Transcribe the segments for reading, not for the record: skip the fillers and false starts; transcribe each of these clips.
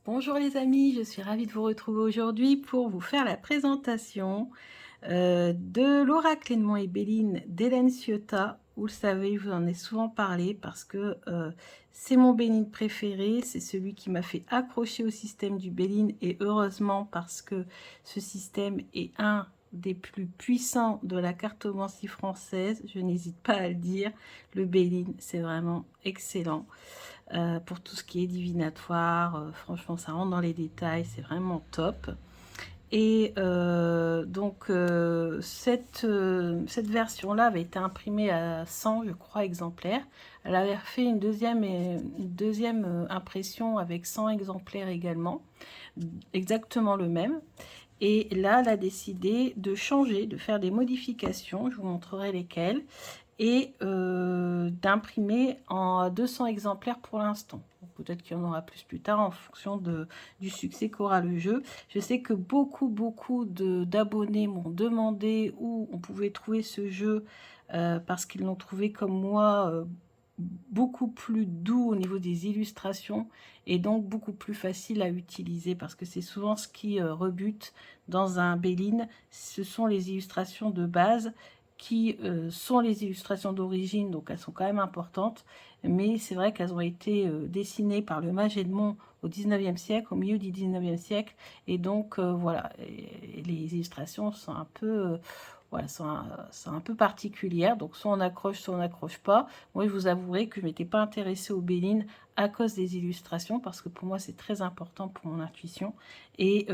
Bonjour les amis, je suis ravie de vous retrouver aujourd'hui pour vous faire la présentation de l'oracle Edmond et Béline d'Hélène Ciotat. Vous le savez, je vous en ai souvent parlé parce que c'est mon Béline préféré, c'est celui qui m'a fait accrocher au système du Béline et heureusement parce que ce système est un des plus puissants de la cartomancie française, je n'hésite pas à le dire, le Béline c'est vraiment excellent. Pour tout ce qui est divinatoire, franchement ça rentre dans les détails, c'est vraiment top. Et cette version-là avait été imprimée à 100, je crois, exemplaires. Elle avait fait une deuxième impression avec 100 exemplaires également, exactement le même. Et là, elle a décidé de changer, de faire des modifications, je vous montrerai lesquelles, et d'imprimer en 200 exemplaires pour l'instant. Peut-être qu'il y en aura plus tard en fonction du succès qu'aura le jeu. Je sais que beaucoup d'abonnés m'ont demandé où on pouvait trouver ce jeu parce qu'ils l'ont trouvé comme moi beaucoup plus doux au niveau des illustrations et donc beaucoup plus facile à utiliser parce que c'est souvent ce qui rebute dans un Béline, ce sont les illustrations de base qui sont les illustrations d'origine, donc elles sont quand même importantes, mais c'est vrai qu'elles ont été dessinées par le mage Edmond au 19e siècle, au milieu du 19e siècle, et donc voilà, et les illustrations sont un peu... voilà, sont un peu particulières, donc soit on n'accroche pas. Moi, je vous avouerai que je ne m'étais pas intéressée aux Bélines à cause des illustrations, parce que pour moi, c'est très important pour mon intuition. Et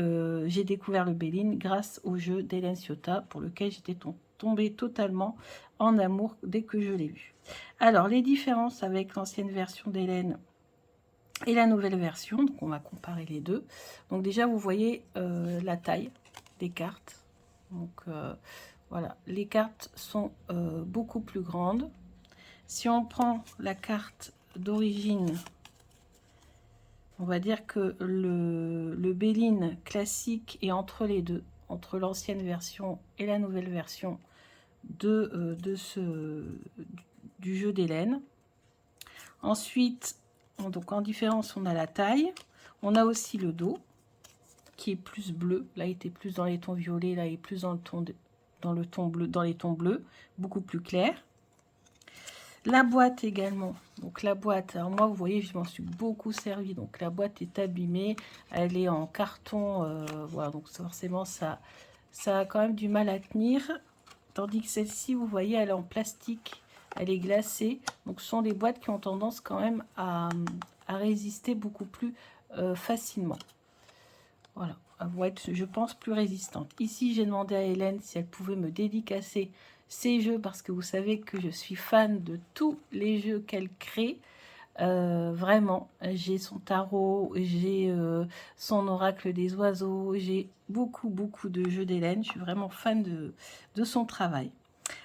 j'ai découvert le Béline grâce au jeu d'Hélène Ciotat, pour lequel j'étais tombée totalement en amour dès que je l'ai vu. Alors, les différences avec l'ancienne version d'Hélène et la nouvelle version, donc on va comparer les deux. Donc déjà, vous voyez la taille des cartes. Donc voilà, les cartes sont beaucoup plus grandes. Si on prend la carte d'origine, on va dire que le Béline classique est entre les deux, entre l'ancienne version et la nouvelle version du jeu d'Hélène. Ensuite, donc en différence, on a la taille. On a aussi le dos, qui est plus bleu. Là, il était plus dans les tons violets. Là, il est plus dans le ton bleu, dans les tons bleus, beaucoup plus clair. La boîte également. Donc la boîte, alors moi, vous voyez, je m'en suis beaucoup servi. Donc la boîte est abîmée. Elle est en carton. Voilà, donc forcément, ça a quand même du mal à tenir. Tandis que celle-ci, vous voyez, elle est en plastique. Elle est glacée. Donc ce sont des boîtes qui ont tendance quand même à résister beaucoup plus facilement. Voilà, elle va être, je pense, plus résistante. Ici, j'ai demandé à Hélène si elle pouvait me dédicacer ces jeux parce que vous savez que je suis fan de tous les jeux qu'elle crée. Vraiment, j'ai son tarot, j'ai son oracle des oiseaux, j'ai beaucoup de jeux d'Hélène. Je suis vraiment fan de son travail.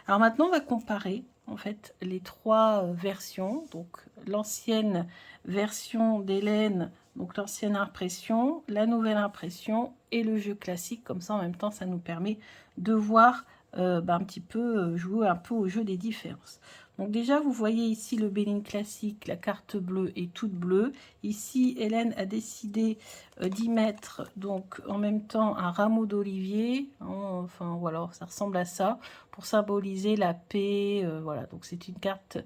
Alors maintenant, on va comparer en fait les trois versions. Donc l'ancienne version d'Hélène, donc l'ancienne impression, la nouvelle impression et le jeu classique. Comme ça, en même temps, ça nous permet de voir un petit peu, jouer un peu au jeu des différences. Donc déjà, vous voyez ici le Béline classique, la carte bleue est toute bleue. Ici, Hélène a décidé d'y mettre donc en même temps un rameau d'olivier. Enfin voilà, ça ressemble à ça pour symboliser la paix. Voilà, donc c'est une carte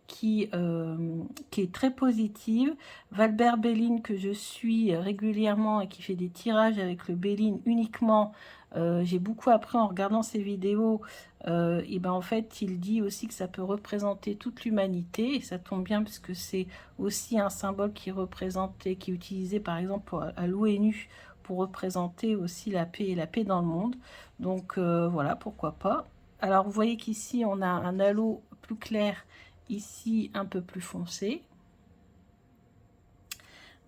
qui est très positive. Valbert Béline, que je suis régulièrement et qui fait des tirages avec le Béline uniquement, j'ai beaucoup appris en regardant ses vidéos. Et ben en fait, il dit aussi que ça peut représenter toute l'humanité, et ça tombe bien puisque c'est aussi un symbole qui est représenté, qui est utilisé par exemple à l'ONU pour représenter aussi la paix et la paix dans le monde. Donc voilà, pourquoi pas. Alors vous voyez qu'ici on a un halo plus clair, ici un peu plus foncé.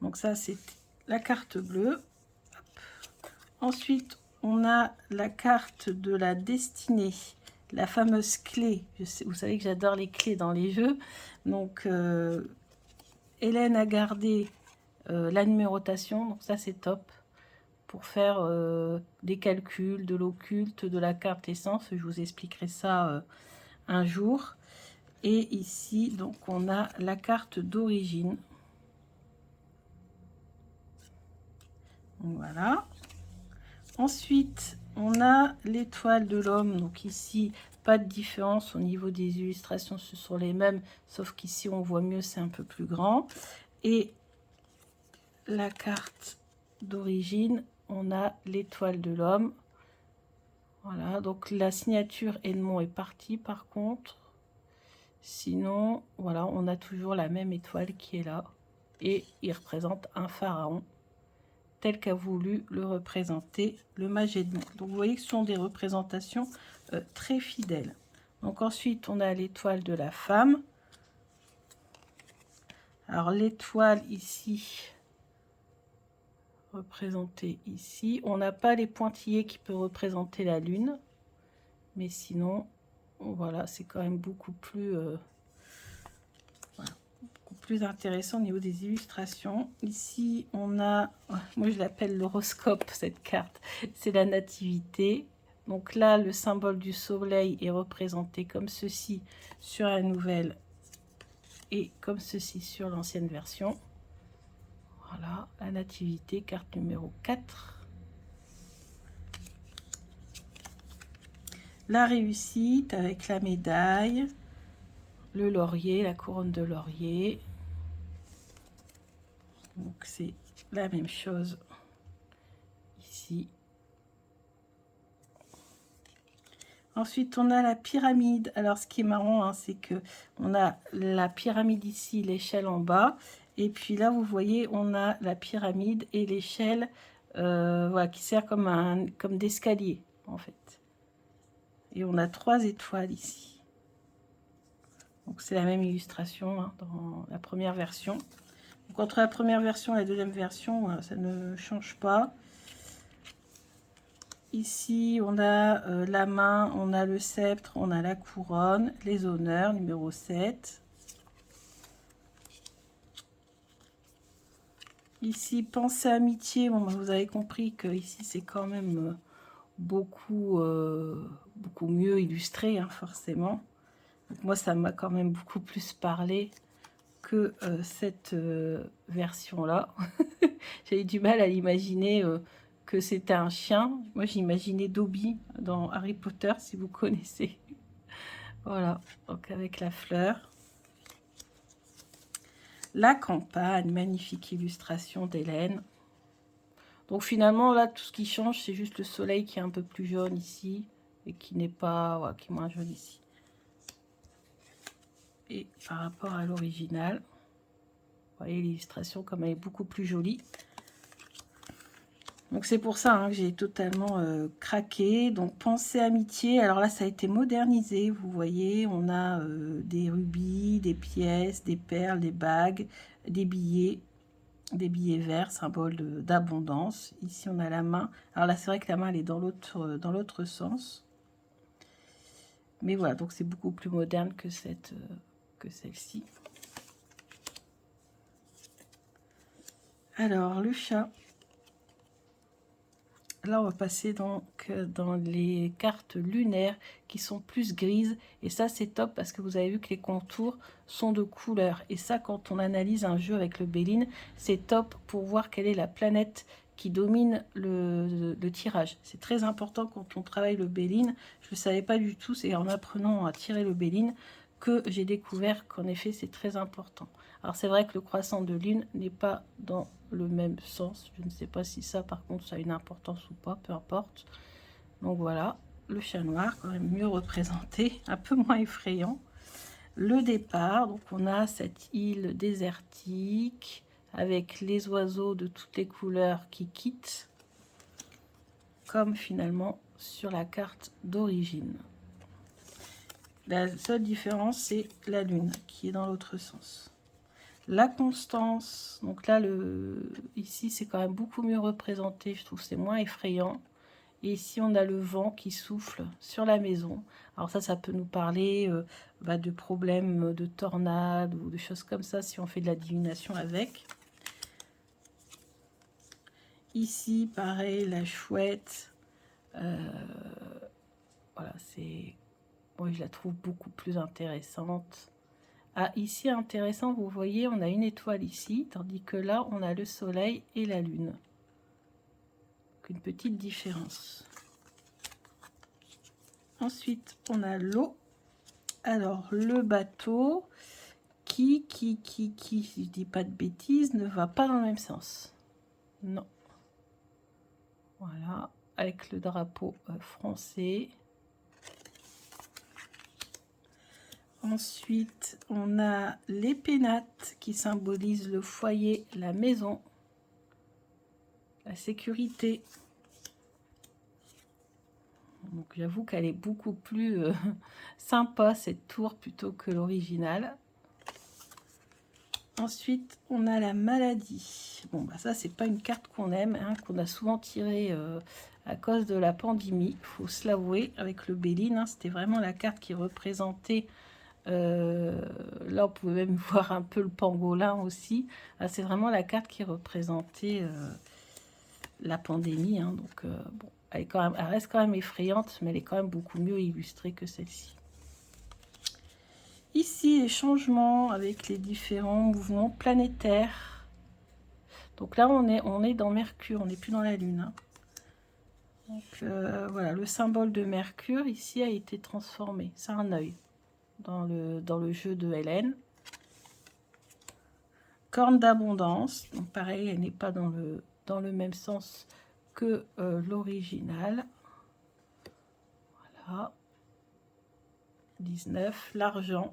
Donc ça c'est la carte bleue. Ensuite on a la carte de la destinée, la fameuse clé. Vous savez que j'adore les clés dans les jeux. Donc Hélène a gardé la numérotation, donc ça c'est top pour faire des calculs, de l'occulte, de la carte essence. Je vous expliquerai ça un jour. Et ici, donc, on a la carte d'origine. Voilà. Ensuite, on a l'étoile de l'homme. Donc ici, pas de différence au niveau des illustrations, ce sont les mêmes, sauf qu'ici, on voit mieux, c'est un peu plus grand. Et la carte d'origine, on a l'étoile de l'homme. Voilà, donc la signature Edmond est partie par contre. Sinon, voilà, on a toujours la même étoile qui est là. Et il représente un pharaon, tel qu'a voulu le représenter le mage Edmond. Donc vous voyez que ce sont des représentations très fidèles. Donc ensuite, on a l'étoile de la femme. Alors l'étoile ici, représentée ici. On n'a pas les pointillés qui peuvent représenter la lune. Mais sinon, voilà, c'est quand même beaucoup plus... plus intéressant au niveau des illustrations. Ici, on a, moi je l'appelle l'horoscope, cette carte, c'est la nativité. Donc là, le symbole du soleil est représenté comme ceci sur la nouvelle et comme ceci sur l'ancienne version. Voilà, la nativité, carte numéro 4. La réussite avec la médaille, le laurier, la couronne de laurier. Donc c'est la même chose ici. Ensuite, on a la pyramide. Alors, ce qui est marrant, hein, c'est que on a la pyramide ici, l'échelle en bas. Et puis là, vous voyez, on a la pyramide et l'échelle voilà, qui sert comme d'escalier, en fait. Et on a 3 étoiles ici. Donc, c'est la même illustration hein, dans la première version. Donc, entre la première version et la deuxième version, ça ne change pas. Ici, on a la main, on a le sceptre, on a la couronne, les honneurs, numéro 7. Ici, pensée amitié. Bon, vous avez compris que ici, c'est quand même beaucoup mieux illustré, hein, forcément. Donc, moi, ça m'a quand même beaucoup plus parlé que cette version-là. J'ai eu du mal à l'imaginer que c'était un chien. Moi, j'imaginais Dobby dans Harry Potter, si vous connaissez. Voilà, donc avec la fleur. La campagne, magnifique illustration d'Hélène. Donc finalement, là, tout ce qui change, c'est juste le soleil qui est un peu plus jaune ici et qui n'est pas, voilà, qui est moins jaune ici. Et par rapport à l'original, vous voyez l'illustration comme elle est beaucoup plus jolie. Donc c'est pour ça hein, que j'ai totalement craqué. Donc pensée amitié, alors là ça a été modernisé, vous voyez, on a des rubis, des pièces, des perles, des bagues, des billets verts, symbole d'abondance. Ici on a la main, alors là c'est vrai que la main elle est dans l'autre sens. Mais voilà, donc c'est beaucoup plus moderne que celle-ci. Alors le chat. Là, on va passer donc dans les cartes lunaires qui sont plus grises. Et ça, c'est top parce que vous avez vu que les contours sont de couleur. Et ça, quand on analyse un jeu avec le Béline, c'est top pour voir quelle est la planète qui domine le tirage. C'est très important quand on travaille le Béline. Je ne savais pas du tout, c'est en apprenant à tirer le Béline que j'ai découvert qu'en effet, c'est très important. Alors, c'est vrai que le croissant de lune n'est pas dans le même sens. Je ne sais pas si ça, par contre, ça a une importance ou pas, peu importe. Donc voilà, le chat noir, quand même mieux représenté, un peu moins effrayant. Le départ, donc on a cette île désertique avec les oiseaux de toutes les couleurs qui quittent, comme finalement sur la carte d'origine. La seule différence, c'est la lune qui est dans l'autre sens. La constance, donc là, ici, c'est quand même beaucoup mieux représenté, je trouve, c'est moins effrayant. Et ici, on a le vent qui souffle sur la maison. Alors ça peut nous parler de problèmes de tornades ou de choses comme ça, si on fait de la divination avec. Ici, pareil, la chouette. Voilà, c'est... Moi, je la trouve beaucoup plus intéressante. Ah, ici, intéressant, vous voyez, on a une étoile ici, tandis que là, on a le soleil et la lune. Une petite différence. Ensuite, on a l'eau. Alors, le bateau qui, si je dis pas de bêtises, ne va pas dans le même sens. Non. Voilà, avec le drapeau français. Ensuite, on a les pénates qui symbolisent le foyer, la maison, la sécurité. Donc j'avoue qu'elle est beaucoup plus sympa cette tour plutôt que l'original. Ensuite, on a la maladie. Bon, bah ça, c'est pas une carte qu'on aime, hein, qu'on a souvent tirée à cause de la pandémie. Il faut se l'avouer, avec le Béline, hein, c'était vraiment la carte qui représentait... là, on pouvait même voir un peu le pangolin aussi. C'est vraiment la carte qui représentait la pandémie. Hein, donc, bon, elle reste quand même effrayante, mais elle est quand même beaucoup mieux illustrée que celle-ci. Ici, les changements avec les différents mouvements planétaires. Donc là, on est dans Mercure, on n'est plus dans la Lune. Hein. Donc voilà, le symbole de Mercure ici a été transformé. C'est un œil dans le jeu de Hélène. Corne d'abondance. Donc pareil, elle n'est pas dans le même sens que l'original. Voilà. 19, l'argent.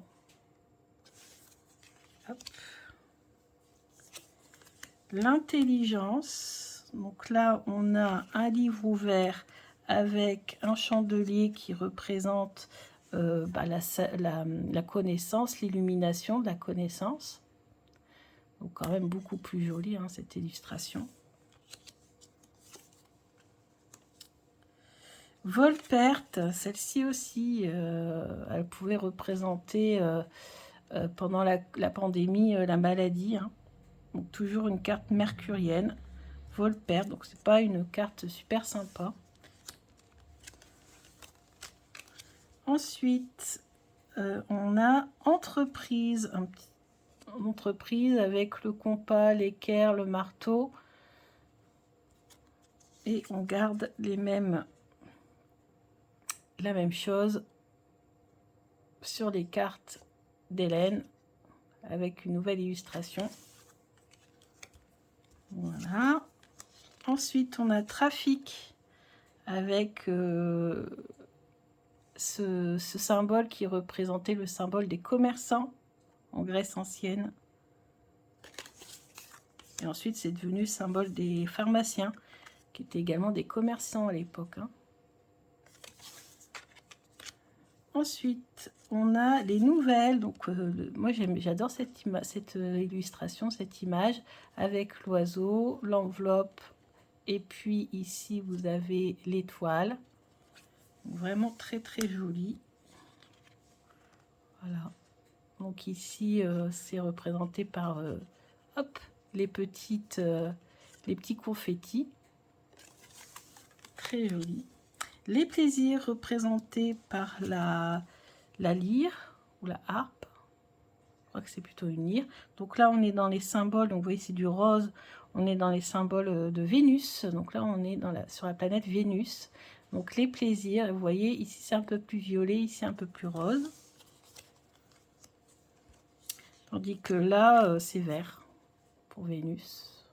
L'intelligence, donc là on a un livre ouvert avec un chandelier qui représente la connaissance, l'illumination de la connaissance. Donc quand même beaucoup plus jolie hein, cette illustration. Vol-perte, celle-ci aussi, elle pouvait représenter pendant la pandémie la maladie. Hein. Donc toujours une carte mercurienne, vol-perte, donc c'est pas une carte super sympa. Ensuite, on a entreprise, entreprise avec le compas, l'équerre, le marteau. Et on garde la même chose sur les cartes d'Hélène avec une nouvelle illustration. Voilà. Ensuite, on a trafic avec ce symbole qui représentait le symbole des commerçants en Grèce ancienne. Et ensuite, c'est devenu le symbole des pharmaciens, qui étaient également des commerçants à l'époque. Hein. Ensuite, on a les nouvelles. Donc, moi, j'adore cette illustration, cette image, avec l'oiseau, l'enveloppe, et puis ici, vous avez l'étoile. Vraiment très, très joli. Voilà. Donc ici, c'est représenté par hop, les petits confettis. Très joli. Les plaisirs représentés par la lyre ou la harpe. Je crois que c'est plutôt une lyre. Donc là, on est dans les symboles. Donc vous voyez, c'est du rose. On est dans les symboles de Vénus. Donc là, on est sur la planète Vénus. Donc les plaisirs, vous voyez, ici c'est un peu plus violet, ici un peu plus rose. Tandis que là, c'est vert pour Vénus.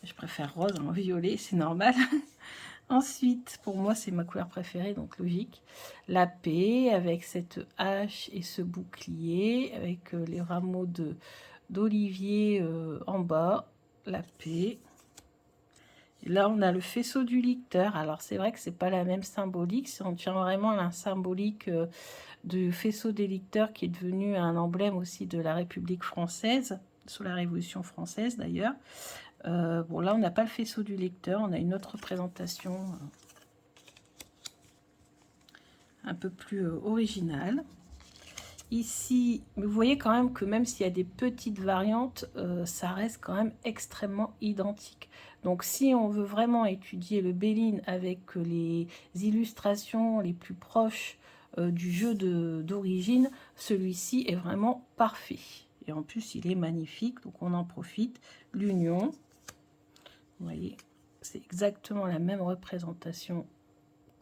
Je préfère rose en violet, c'est normal. Ensuite, pour moi, c'est ma couleur préférée, donc logique. La paix, avec cette hache et ce bouclier, avec les rameaux d'olivier en bas. La paix. Et là, on a le faisceau du licteur. Alors, c'est vrai que c'est pas la même symbolique. Si on tient vraiment la symbolique du faisceau des licteurs, qui est devenu un emblème aussi de la République française, sous la Révolution française d'ailleurs. Bon, là, on n'a pas le faisceau du lecteur, on a une autre représentation un peu plus originale. Ici, vous voyez quand même que même s'il y a des petites variantes, ça reste quand même extrêmement identique. Donc, si on veut vraiment étudier le Béline avec les illustrations les plus proches du jeu d'origine, celui-ci est vraiment parfait. Et en plus, il est magnifique, donc on en profite. L'union. Vous voyez, c'est exactement la même représentation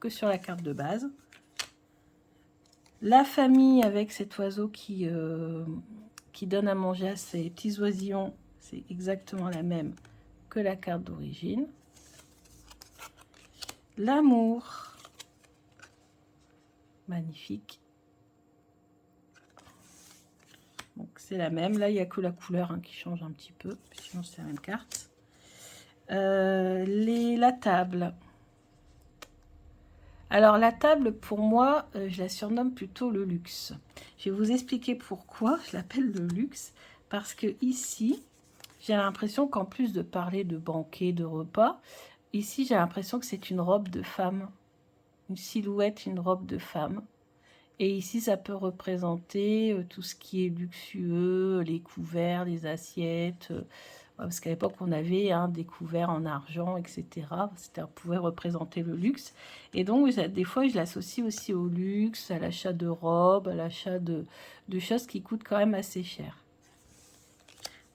que sur la carte de base. La famille avec cet oiseau qui donne à manger à ses petits oisillons, c'est exactement la même que la carte d'origine. L'amour, magnifique. Donc c'est la même. Là, il n'y a que la couleur hein, qui change un petit peu. Sinon, c'est la même carte. La table. Alors, la table, pour moi, je la surnomme plutôt le luxe. Je vais vous expliquer pourquoi je l'appelle le luxe. Parce que ici, j'ai l'impression qu'en plus de parler de banquet, de repas, ici, j'ai l'impression que c'est une robe de femme. Une silhouette, une robe de femme. Et ici, ça peut représenter tout ce qui est luxueux, les couverts, les assiettes. Parce qu'à l'époque, on avait des couverts en argent, etc. Ça pouvait représenter le luxe. Et donc, des fois, je l'associe aussi au luxe, à l'achat de robes, à l'achat de choses qui coûtent quand même assez cher.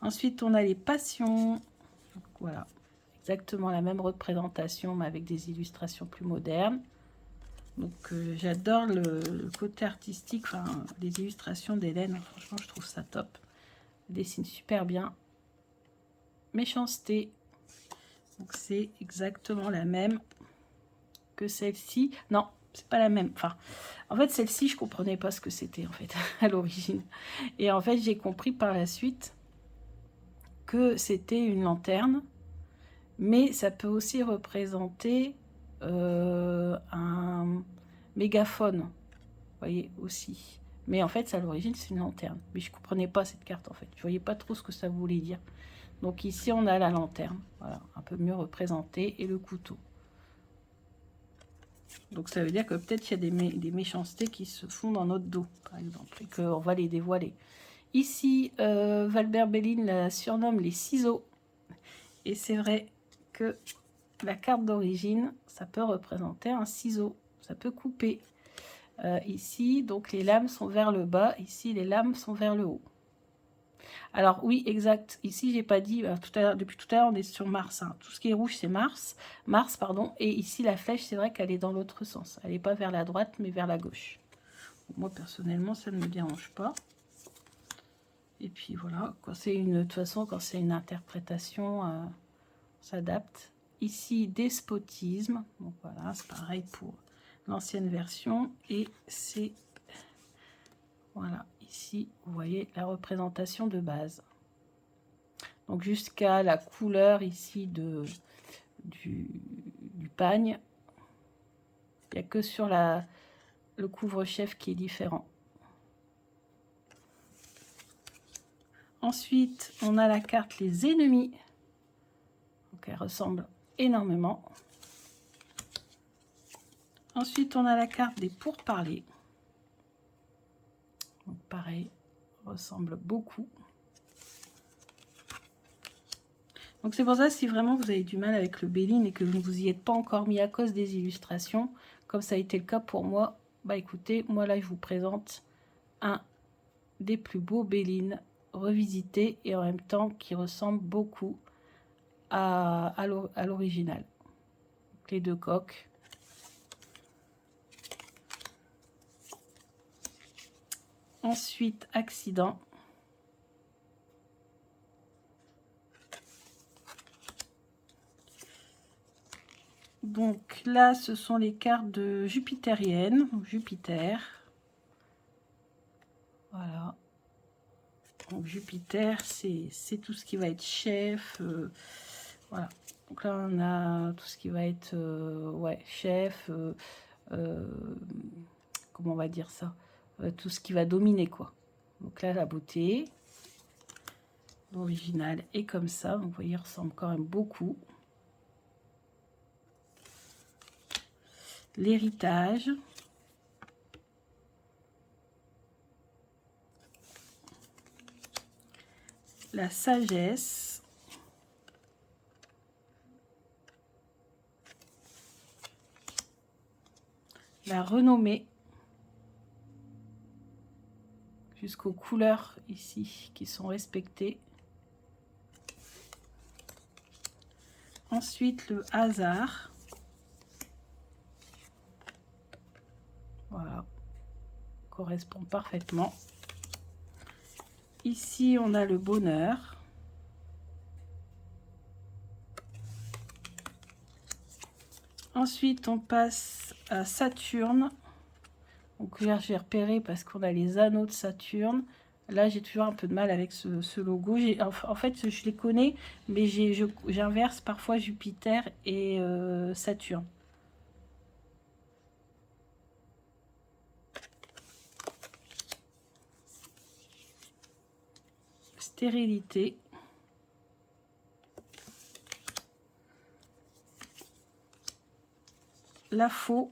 Ensuite, on a les passions. Donc, voilà, exactement la même représentation, mais avec des illustrations plus modernes. Donc j'adore le côté artistique, enfin les illustrations d'Hélène, franchement je trouve ça top. Elle dessine super bien. Méchanceté, donc c'est exactement la même que celle-ci. Non, c'est pas la même. Enfin, en fait celle-ci je comprenais pas ce que c'était en fait à l'origine. Et en fait j'ai compris par la suite que c'était une lanterne, mais ça peut aussi représenter un mégaphone. Voyez aussi, mais en fait à l'origine c'est une lanterne, mais je comprenais pas cette carte en fait, je voyais pas trop ce que ça voulait dire. Donc ici on a la lanterne, voilà, un peu mieux représentée, et le couteau. Donc ça veut dire que peut-être il y a des méchancetés qui se font dans notre dos par exemple, et qu'on va les dévoiler. Ici Valbert Béline la surnomme les ciseaux, et c'est vrai que la carte d'origine ça peut représenter un ciseau, ça peut couper. Ici, donc les lames sont vers le bas, ici les lames sont vers le haut. Alors oui, exact, ici j'ai pas dit, depuis tout à l'heure on est sur Mars, hein. Tout ce qui est rouge c'est Mars, pardon, et ici la flèche c'est vrai qu'elle est dans l'autre sens, elle n'est pas vers la droite mais vers la gauche. Moi personnellement ça ne me dérange pas. Et puis voilà, quand c'est de toute façon quand c'est une interprétation, on s'adapte. Ici despotisme, donc voilà, c'est pareil pour l'ancienne version, et c'est voilà, ici vous voyez la représentation de base. Donc jusqu'à la couleur ici du pagne, il n'y a que sur le couvre-chef qui est différent. Ensuite, on a la carte les ennemis. Donc elle ressemble énormément. Ensuite, on a la carte des pourparlers. Donc pareil, ressemble beaucoup. Donc c'est pour ça, si vraiment vous avez du mal avec le Béline et que vous ne vous y êtes pas encore mis à cause des illustrations, comme ça a été le cas pour moi, bah écoutez, moi là je vous présente un des plus beaux Béline revisités et en même temps qui ressemble beaucoup à l'original. Les deux coques. Ensuite, accident. Donc là, ce sont les cartes de jupitérienne, Jupiter. Voilà. Donc Jupiter, c'est tout ce qui va être chef. Voilà. Donc là, on a tout ce qui va être ouais, chef. Comment on va dire ça, tout ce qui va dominer, quoi. Donc là, la beauté. L'original est comme ça. Donc vous voyez, il ressemble quand même beaucoup. L'héritage. La sagesse. La renommée. Jusqu'aux couleurs ici qui sont respectées. Ensuite, le hasard. Voilà, correspond parfaitement. Ici, on a le bonheur. Ensuite, on passe à Saturne. Donc là, j'ai repéré parce qu'on a les anneaux de Saturne. Là, j'ai toujours un peu de mal avec ce logo. En fait, je les connais, mais j'inverse parfois Jupiter et Saturne. Stérilité. La faux,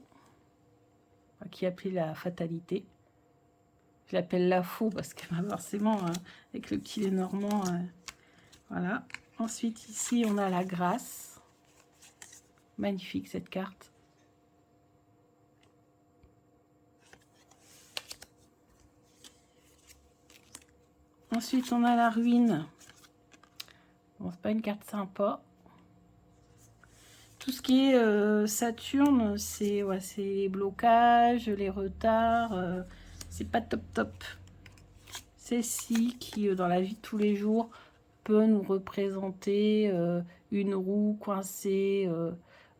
qui est appelée la fatalité. Je l'appelle la faux parce que forcément, avec le petit Lénormand, voilà. Ensuite, ici, on a la grâce. Magnifique cette carte. Ensuite, on a la ruine. Bon, c'est pas une carte sympa. Tout ce qui est Saturne, c'est les blocages, les retards. C'est pas top top. Celle-ci qui, dans la vie de tous les jours, peut nous représenter une roue coincée,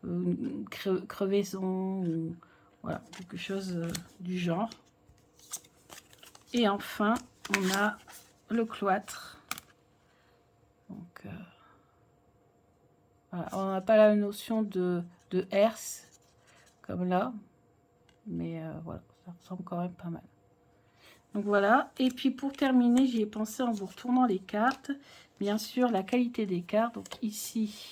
une crevaison, ou voilà, quelque chose du genre. Et enfin, on a le cloître. Donc, voilà, on n'a pas la notion de herse, comme là, mais voilà, ça ressemble quand même pas mal. Donc voilà, et puis pour terminer, j'y ai pensé en vous retournant les cartes. Bien sûr, la qualité des cartes. Donc ici,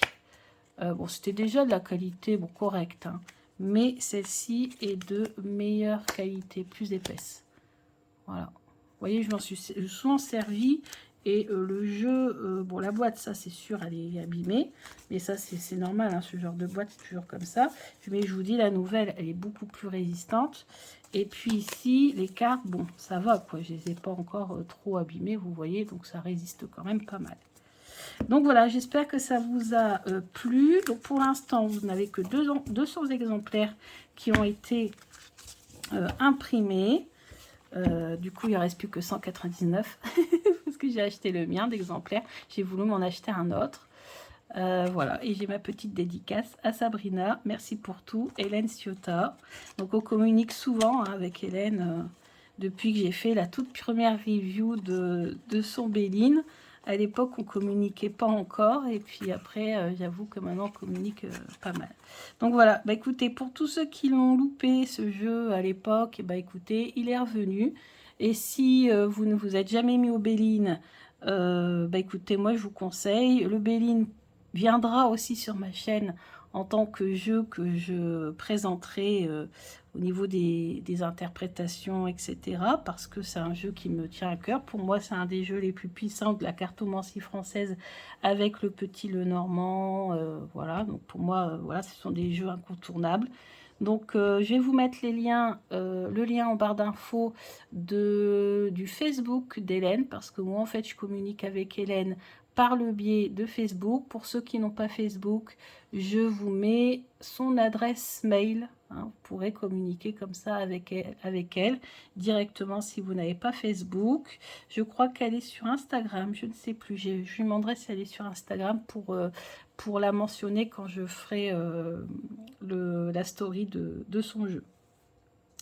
bon, c'était déjà de la qualité bon, correcte, hein, mais celle-ci est de meilleure qualité, plus épaisse. Voilà. Vous voyez, je m'en suis souvent servi. Et le jeu, bon, la boîte, ça c'est sûr, elle est abîmée. Mais ça, c'est normal, hein, ce genre de boîte, c'est toujours comme ça. Mais je vous dis, la nouvelle, elle est beaucoup plus résistante. Et puis ici, les cartes, bon, ça va, quoi. Je les ai pas encore trop abîmées, vous voyez. Donc, ça résiste quand même pas mal. Donc, voilà, j'espère que ça vous a plu. Donc, pour l'instant, vous n'avez que 200 exemplaires qui ont été imprimés. Du coup, il ne reste plus que 199 parce que j'ai acheté le mien d'exemplaire. J'ai voulu m'en acheter un autre. Voilà, et j'ai ma petite dédicace à Sabrina. Merci pour tout, Hélène Ciotat. Donc, on communique souvent hein, avec Hélène depuis que j'ai fait la toute première review de son Béline. À l'époque, on communiquait pas encore. Et puis après, j'avoue que maintenant, on communique pas mal. Donc voilà, bah écoutez, pour tous ceux qui l'ont loupé, ce jeu à l'époque, bah écoutez, il est revenu. Et si vous ne vous êtes jamais mis au Béline, bah écoutez, moi je vous conseille. Le Béline viendra aussi sur ma chaîne en tant que jeu que je présenterai au niveau des interprétations, etc. Parce que c'est un jeu qui me tient à cœur. Pour moi, c'est un des jeux les plus puissants de la cartomancie française avec le petit Lenormand. Voilà, donc pour moi, voilà, ce sont des jeux incontournables. Donc, je vais vous mettre les liens, le lien en barre d'infos du Facebook d'Hélène, parce que moi, en fait, je communique avec Hélène par le biais de Facebook. Pour ceux qui n'ont pas Facebook, je vous mets son adresse mail. Hein, vous pourrez communiquer comme ça avec elle directement si vous n'avez pas Facebook. Je crois qu'elle est sur Instagram, je ne sais plus. Je lui demanderai si elle est sur Instagram pour la mentionner quand je ferai la story de son jeu.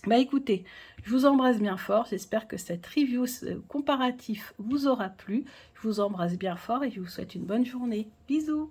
Bah écoutez, je vous embrasse bien fort. J'espère que cette review comparatif vous aura plu. Je vous embrasse bien fort et je vous souhaite une bonne journée. Bisous!